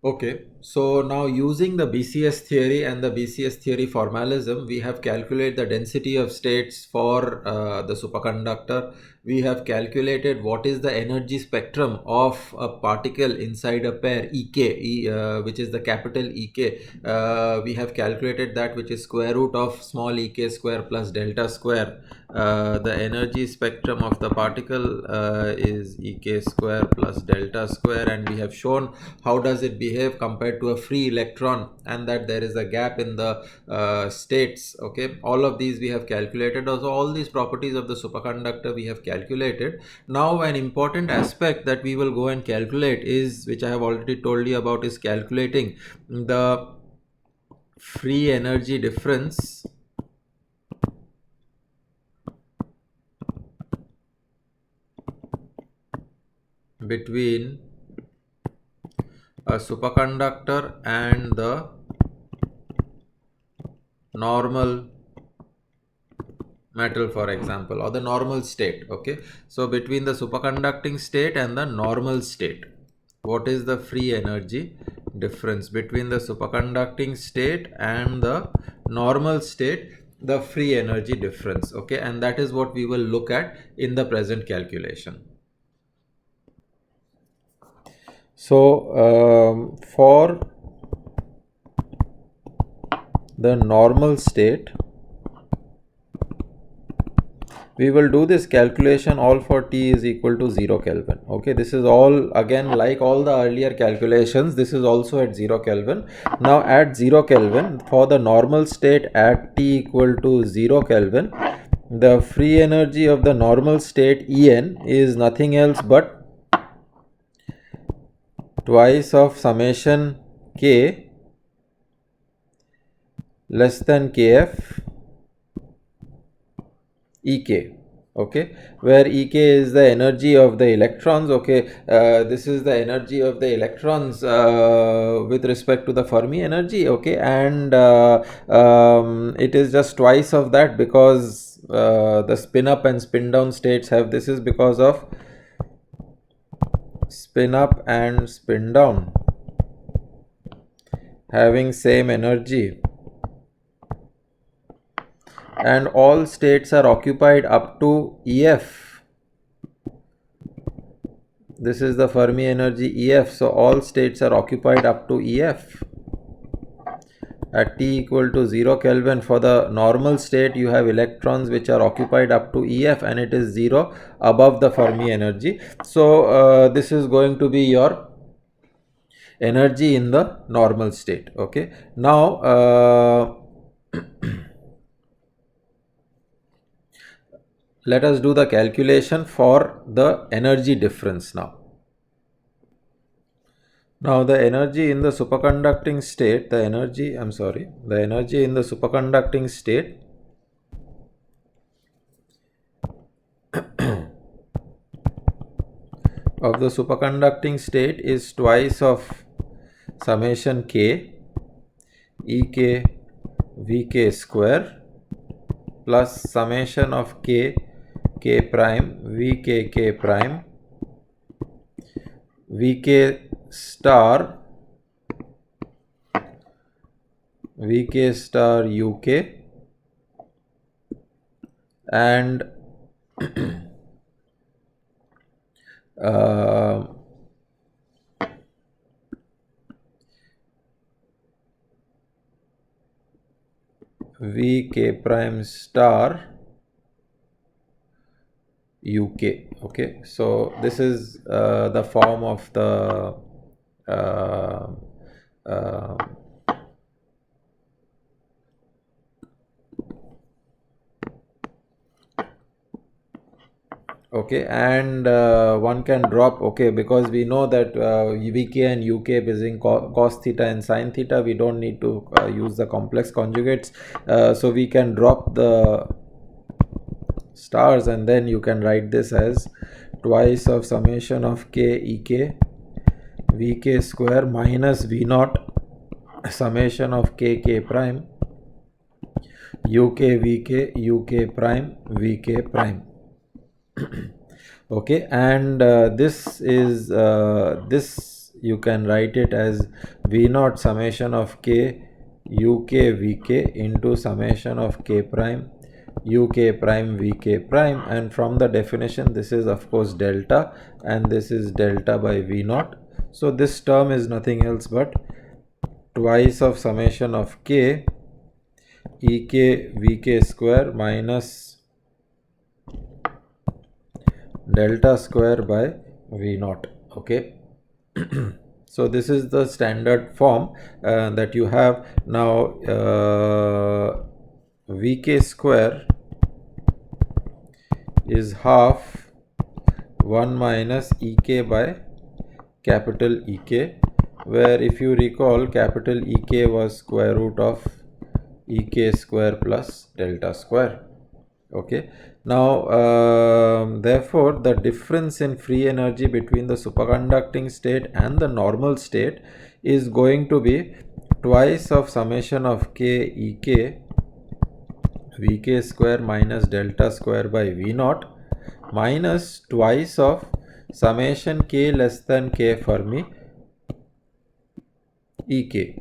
Okay, so now using the BCS theory and the BCS theory formalism, we have calculated the density of states for the superconductor. We have calculated what is the energy spectrum of a particle inside a pair EK, which is the capital EK. We have calculated that, which is square root of small ek square plus delta square. The energy spectrum of the particle is ek square plus delta square, and we have shown how does it behave compared to a free electron, and that there is a gap in the states. Okay, all of these we have calculated. Also, all these properties of the superconductor we have calculated. Now an important aspect that we will go and calculate is, which I have already told you about, is calculating the free energy difference between a superconductor and the normal metal, for example, or the normal state. Okay, so between the superconducting state and the normal state, what is the free energy difference between the superconducting state and the normal state, the free energy difference. Okay, and that is what we will look at in the present calculation. So for the normal state, we will do this calculation all for T is equal to 0 Kelvin. Okay, this is all again like all the earlier calculations. This is also at 0 Kelvin. Now at 0 Kelvin, for the normal state at T equal to 0 Kelvin, the free energy of the normal state En is nothing else but twice of summation K less than Kf Ek. Okay, where Ek is the energy of the electrons. Okay, this is the energy of the electrons with respect to the Fermi energy. Okay, and it is just twice of that because the spin up and spin down states have, this is because of spin up and spin down having same energy, and all states are occupied up to EF. This is the Fermi energy EF, so all states are occupied up to EF. At T equal to 0 Kelvin, for the normal state, you have electrons which are occupied up to EF, and it is 0 above the Fermi energy. So this is going to be your energy in the normal state. Okay, now let us do the calculation for the energy difference now. Now the energy in the superconducting state, the energy in the superconducting state of the superconducting state is twice of summation K Ek Vk square plus summation of K prime Vk K prime Vk star uk and Vk prime star uk. Okay, so this is the form of the okay, and one can drop, okay, because we know that Vk and uk is cos theta and sin theta, we don't need to use the complex conjugates, so we can drop the stars, and then you can write this as twice of summation of K Ek Vk square minus V naught summation of K prime uk Vk prime Vk prime. Okay, and this is this you can write it as V naught summation of k uk vk into summation of k prime uk prime vk prime, and from the definition this is of course delta and this is delta by V naught. So this term is nothing else but twice of summation of k ek vk square minus delta square by V naught. Okay. So this is the standard form that you have now. Vk square is half 1 minus Ek by capital Ek, where if you recall capital Ek was square root of Ek square plus delta square. Okay. Now therefore the difference in free energy between the superconducting state and the normal state is going to be twice of summation of k Ek Vk square minus delta square by V naught minus twice of summation k less than k Fermi Ek,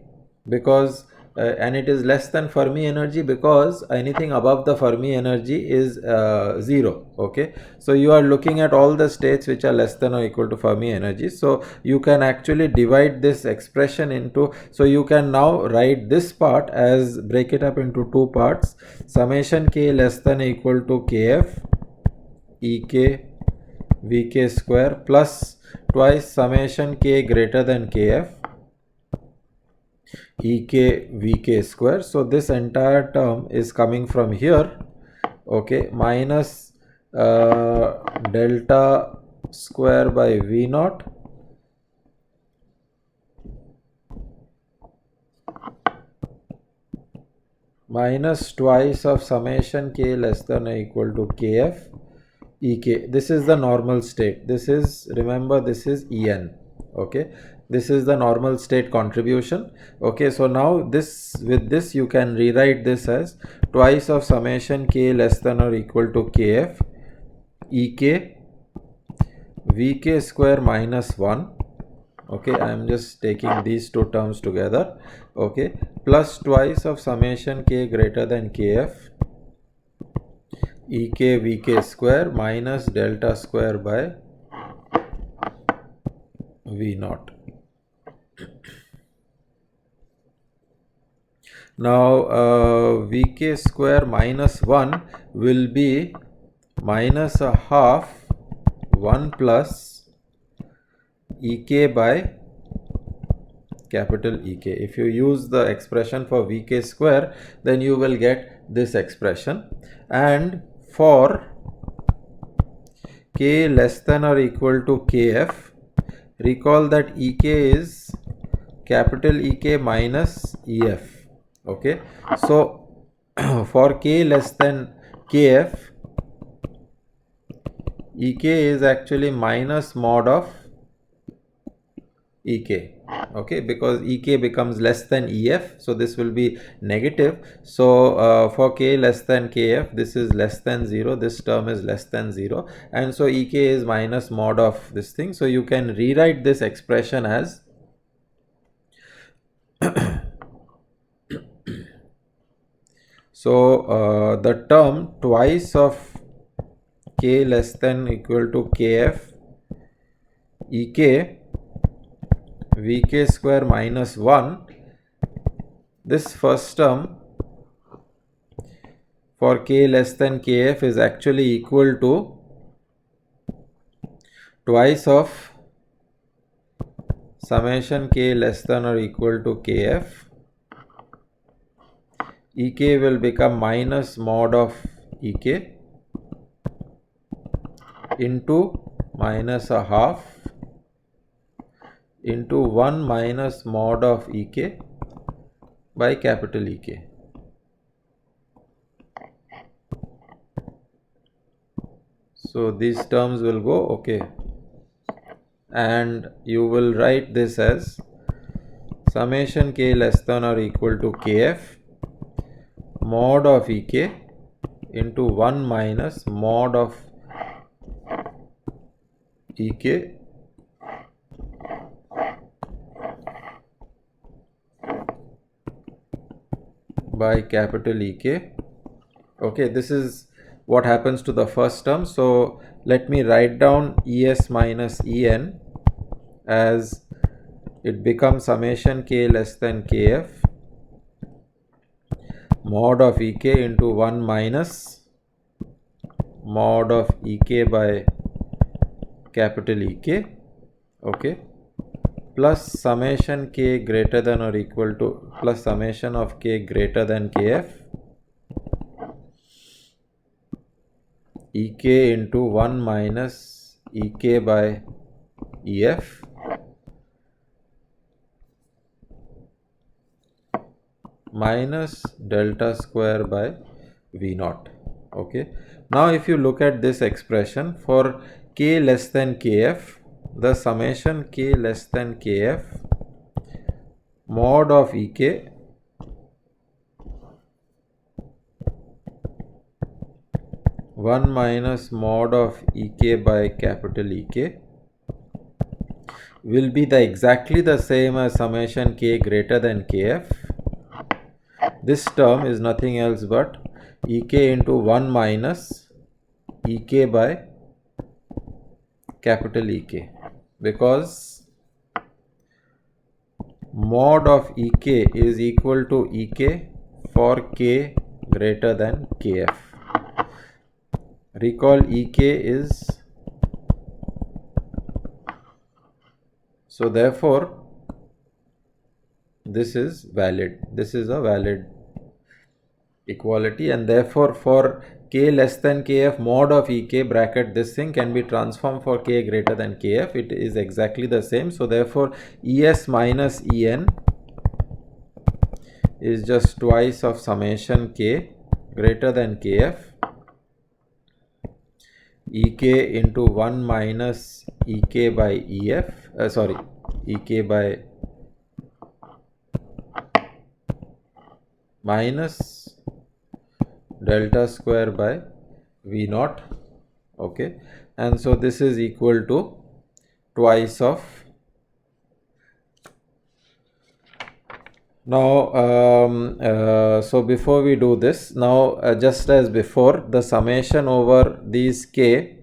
because and it is less than Fermi energy because anything above the Fermi energy is 0. Okay, so you are looking at all the states which are less than or equal to Fermi energy. So you can actually divide this expression into, so you can now write this part as, break it up into two parts, summation k less than or equal to kf Ek Vk square plus twice summation k greater than kf Ek Vk square. So this entire term is coming from here, okay, minus delta square by V naught minus twice of summation k less than or equal to kf Ek. This is the normal state. This is, remember, this is En. Okay, this is the normal state contribution. Okay, so now this, with this you can rewrite this as twice of summation k less than or equal to kf Ek Vk square minus 1. Okay, I am just taking these two terms together. Okay, plus twice of summation k greater than kf Ek Vk square minus delta square by V naught. Now Vk square minus 1 will be minus a half 1 plus Ek by capital Ek. If you use the expression for Vk square, then you will get this expression. And for k less than or equal to kf, recall that Ek is capital Ek minus Ef. Okay, so for k less than kf, Ek is actually minus mod of Ek. Okay, because Ek becomes less than Ef, so this will be negative. So for k less than kf, this is less than 0, this term is less than 0, and so Ek is minus mod of this thing. So you can rewrite this expression as so the term twice of k less than equal to kf Ek Vk square minus 1, this first term for k less than kf is actually equal to twice of summation k less than or equal to kf. Ek will become minus mod of Ek into minus a half into 1 minus mod of Ek by capital Ek. So these terms will go, okay, and you will write this as summation k less than or equal to kf mod of Ek into 1 minus mod of Ek by capital Ek. Okay, this is what happens to the first term. So let me write down Es minus En as it becomes summation k less than kf mod of Ek into 1 minus mod of Ek by capital Ek, okay, plus summation k greater than or equal to plus summation of k greater than kf Ek into 1 minus Ek by Ef minus delta square by V naught. Okay. Now if you look at this expression for k less than kf, the summation k less than kf mod of Ek one minus mod of Ek by capital Ek will be exactly the same as summation k greater than kf. This term is nothing else but Ek into 1 minus Ek by capital Ek, because mod of Ek is equal to Ek for k greater than kf. Recall Ek is, so therefore this is valid, this is a valid equality, and therefore for k less than kf mod of Ek bracket this thing can be transformed for k greater than kf. It is exactly the same. So therefore Es minus En is just twice of summation k greater than kf Ek into 1 minus Ek by Ef, Ek by minus delta square by V naught. Okay, and so this is equal to twice of. Now so before we do this, now just as before, the summation over these k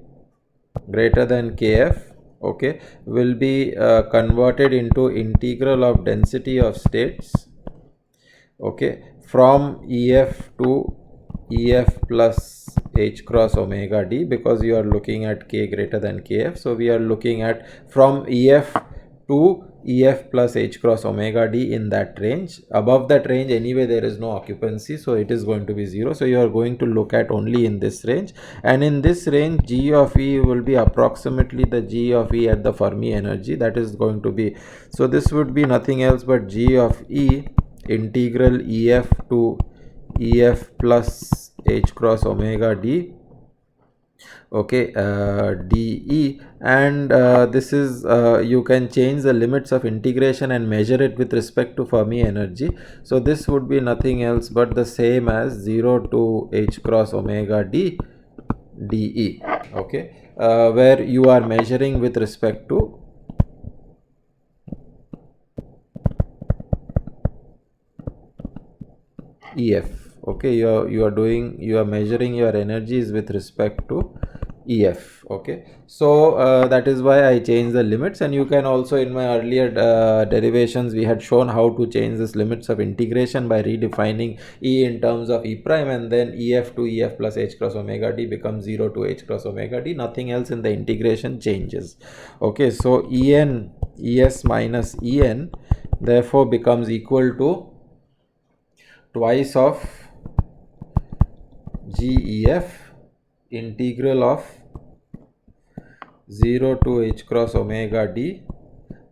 greater than kf, okay, will be converted into integral of density of states, okay, from Ef to Ef plus h cross omega d, because you are looking at k greater than kf. So we are looking at from Ef to Ef plus h cross omega d in that range. Above that range anyway there is no occupancy, so it is going to be 0. So you are going to look at only in this range, and in this range g of E will be approximately the g of E at the Fermi energy. That is going to be, so this would be nothing else but g of E integral Ef to Ef plus h cross omega d, okay, dE, and this is you can change the limits of integration and measure it with respect to Fermi energy. So this would be nothing else but the same as 0 to h cross omega d dE, okay, where you are measuring with respect to Ef. Okay, you are measuring your energies with respect to Ef. Okay, so that is why I changed the limits, and you can also, in my earlier derivations we had shown how to change this limits of integration by redefining E in terms of E prime, and then Ef to Ef plus h cross omega d becomes 0 to h cross omega d. Nothing else in the integration changes. Okay, so Es minus En therefore becomes equal to twice of GEF integral of 0 to h cross omega d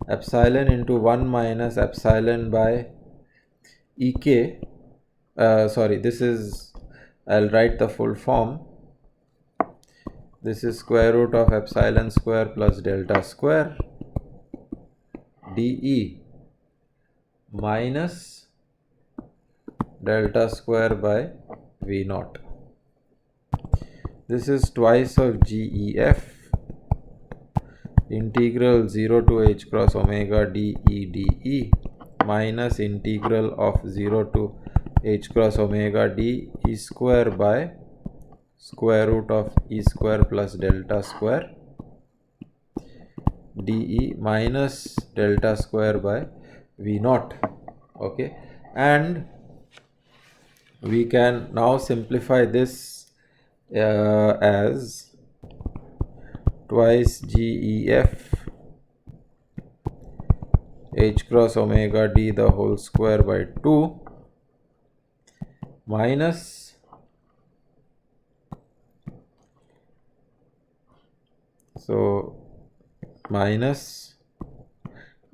epsilon into 1 minus epsilon by Ek, this is, I'll write the full form. This is square root of epsilon square plus delta square dE minus delta square by V naught. This is twice of GEF integral 0 to h cross omega dE dE minus integral of 0 to h cross omega d e square by square root of e square plus delta square dE minus delta square by V naught. Okay, and we can now simplify this as twice GEF h cross omega d the whole square by 2 minus minus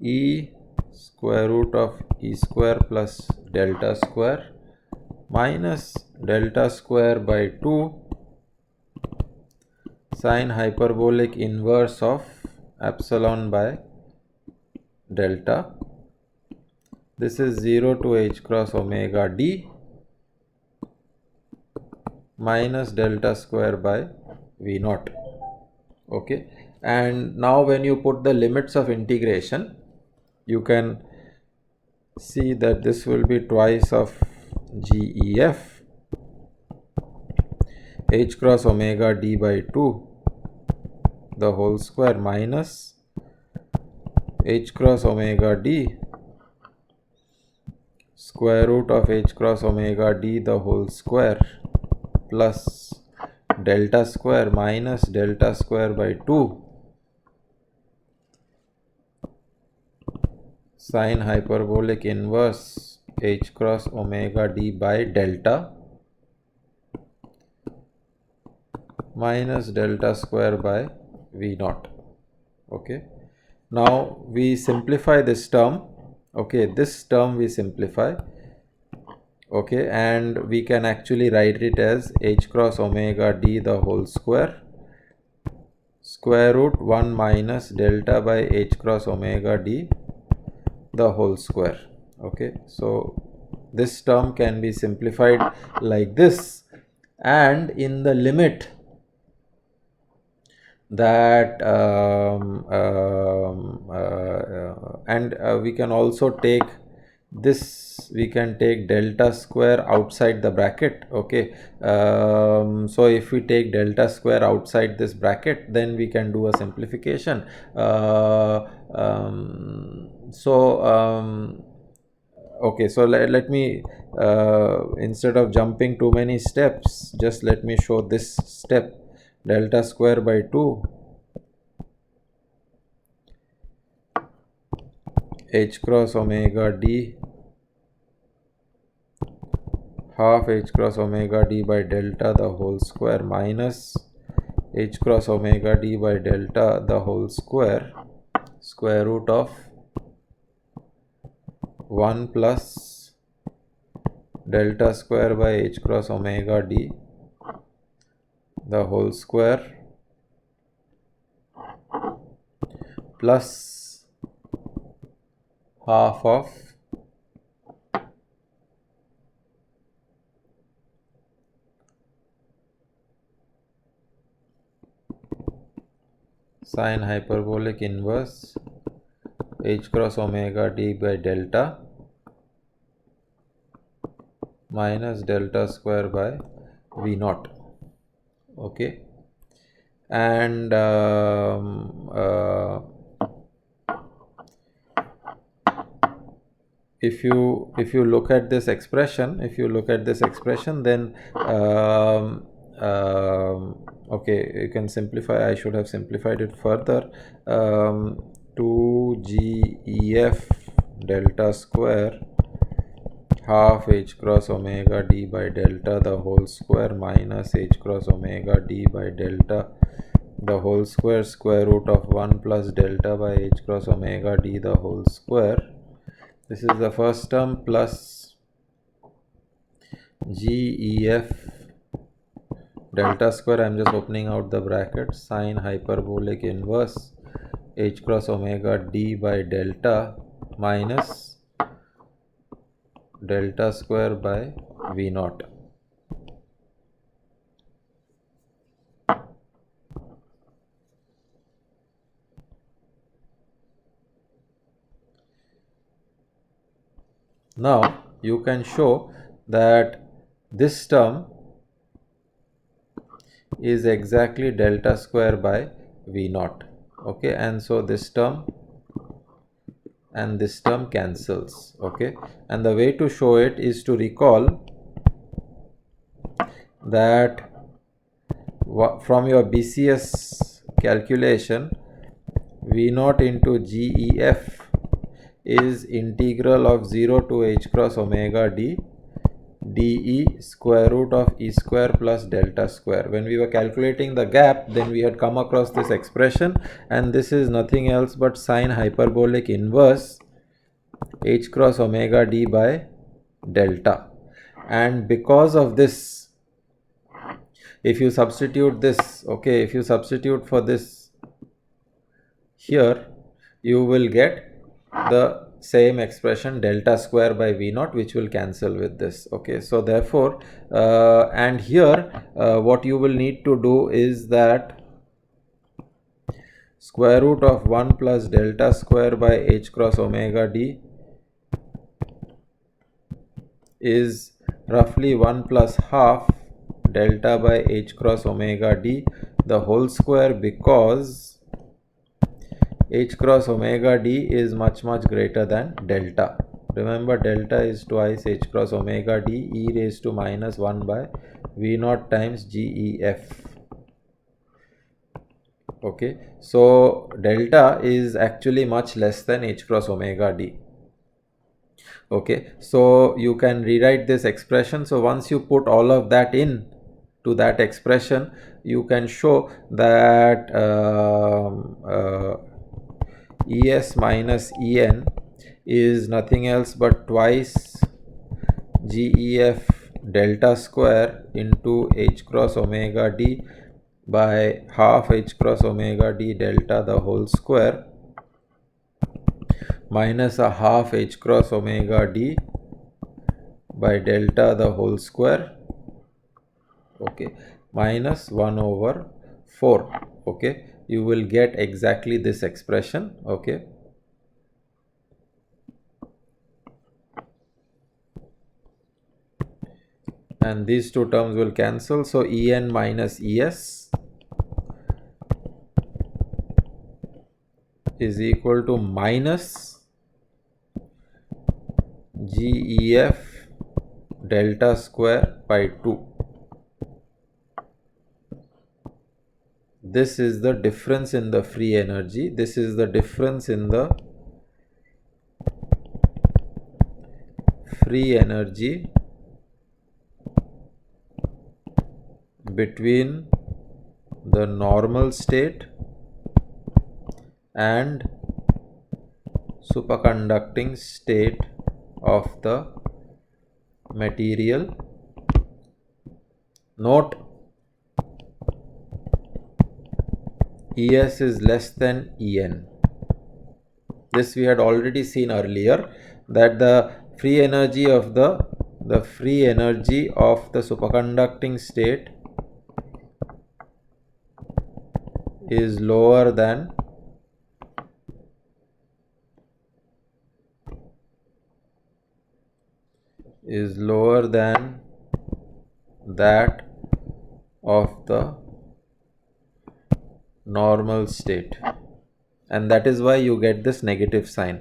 e square root of e square plus delta square minus delta square by 2 sine hyperbolic inverse of epsilon by delta. This is 0 to h cross omega d minus delta square by V naught. Okay, and now when you put the limits of integration, you can see that this will be twice of GEF h cross omega d by 2 the whole square minus h cross omega d square root of h cross omega d the whole square plus delta square minus delta square by 2 sine hyperbolic inverse h cross omega d by delta minus delta square by V naught. Okay, now we simplify this term. Okay, this term we simplify. Okay, and we can actually write it as h cross omega d the whole square root 1 minus delta by h cross omega d the whole square. Okay, so this term can be simplified like this, and in the limit that we can also take this, we can take delta square outside the bracket. Okay, so if we take delta square outside this bracket, then we can do a simplification. Okay, so let me instead of jumping too many steps, just let me show this step. Delta square by 2 h cross omega d half h cross omega d by delta the whole square minus h cross omega d by delta the whole square root of 1 plus delta square by h cross omega d the whole square plus half of sine hyperbolic inverse h cross omega d by delta minus delta square by V naught. Okay, and if you look at this expression, then okay, you can simplify. I should have simplified it further. 2GEF delta square half h cross omega d by delta the whole square minus h cross omega d by delta the whole square root of 1 plus delta by h cross omega d the whole square. This is the first term plus GEF delta square, I am just opening out the bracket, sine hyperbolic inverse h cross omega d by delta minus delta square by V naught. Now you can show that this term is exactly delta square by V naught. Okay, and so this term and this term cancels. Okay, and the way to show it is to recall that from your BCS calculation, V naught into GEF is integral of 0 to h cross omega d dE square root of E square plus delta square. When we were calculating the gap, then we had come across this expression, and this is nothing else but sine hyperbolic inverse h cross omega d by delta. And because of this, if you substitute this, okay, if you substitute for this here, you will get the same expression delta square by V naught, which will cancel with this. Okay, so therefore and here what you will need to do is that square root of 1 plus delta square by h cross omega d is roughly 1 plus half delta by h cross omega d the whole square, because h cross omega d is much greater than delta. Remember, delta is twice h cross omega d e raised to minus 1 by V naught times GEF. Okay, so delta is actually much less than h cross omega d. Okay, so you can rewrite this expression. So once you put all of that in to that expression, you can show that ES minus EN is nothing else but twice GEF delta square into h cross omega d by half h cross omega d delta the whole square minus a half h cross omega d by delta the whole square, okay, minus 1 over 4. Okay, you will get exactly this expression. Okay, and these two terms will cancel, so En minus Es is equal to minus GEF delta square by 2. This is the difference in the free energy. This is the difference in the free energy between the normal state and superconducting state of the material. Note, ES is less than En. This we had already seen earlier, that the free energy of the superconducting state is lower than that of the normal state, and that is why you get this negative sign.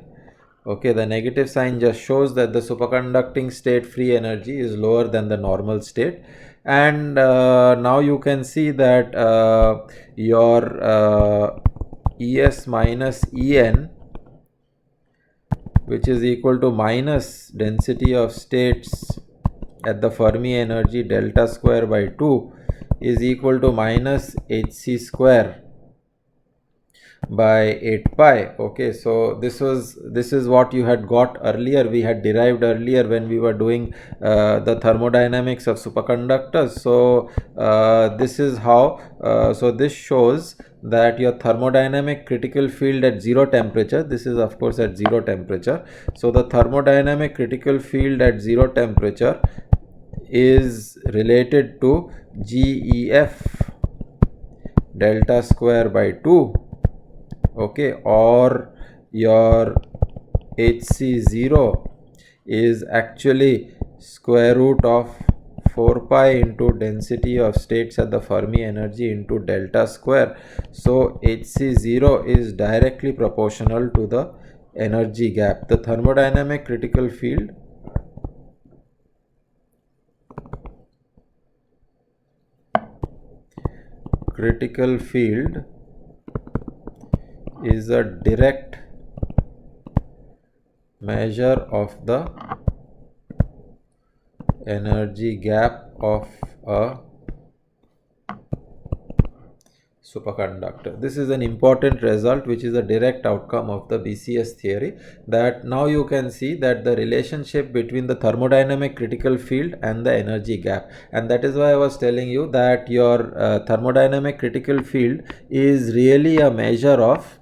Okay, the negative sign just shows that the superconducting state free energy is lower than the normal state. And now you can see that your ES minus En, which is equal to minus density of states at the Fermi energy delta square by 2, is equal to minus hc square by 8 pi. Okay, so this is what you had got earlier, we had derived earlier when we were doing the thermodynamics of superconductors. So this is how so this shows that your thermodynamic critical field at 0 temperature, this is of course at 0 temperature, so the thermodynamic critical field at 0 temperature is related to GEF delta square by 2, okay, or your HC0 is actually square root of 4 pi into density of states at the Fermi energy into delta square. So Hc0 is directly proportional to the energy gap. The thermodynamic critical field is a direct measure of the energy gap of a superconductor. This is an important result which is a direct outcome of the BCS theory, that now you can see that the relationship between the thermodynamic critical field and the energy gap, and that is why I was telling you that your thermodynamic critical field is really a measure of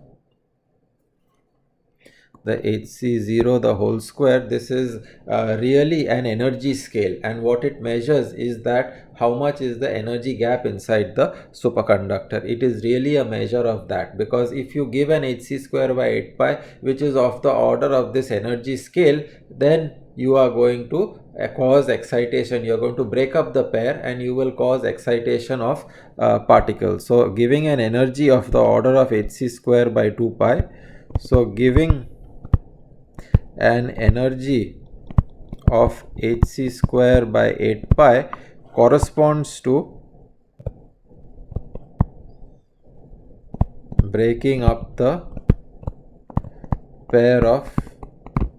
the Hc0 the whole square. This is really an energy scale, and what it measures is that how much is the energy gap inside the superconductor. It is really a measure of that, because if you give an Hc square by 8 pi which is of the order of this energy scale, then you are going to cause excitation. You are going to break up the pair and you will cause excitation of particles. So giving an energy of the order of Hc square by 2 pi, so giving an energy of Hc square by 8 pi corresponds to breaking up the pair of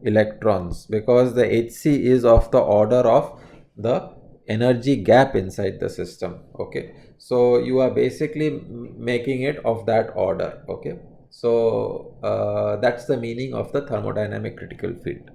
electrons, because the Hc is of the order of the energy gap inside the system. Okay, so you are basically making it of that order. Okay, so that's the meaning of the thermodynamic critical field.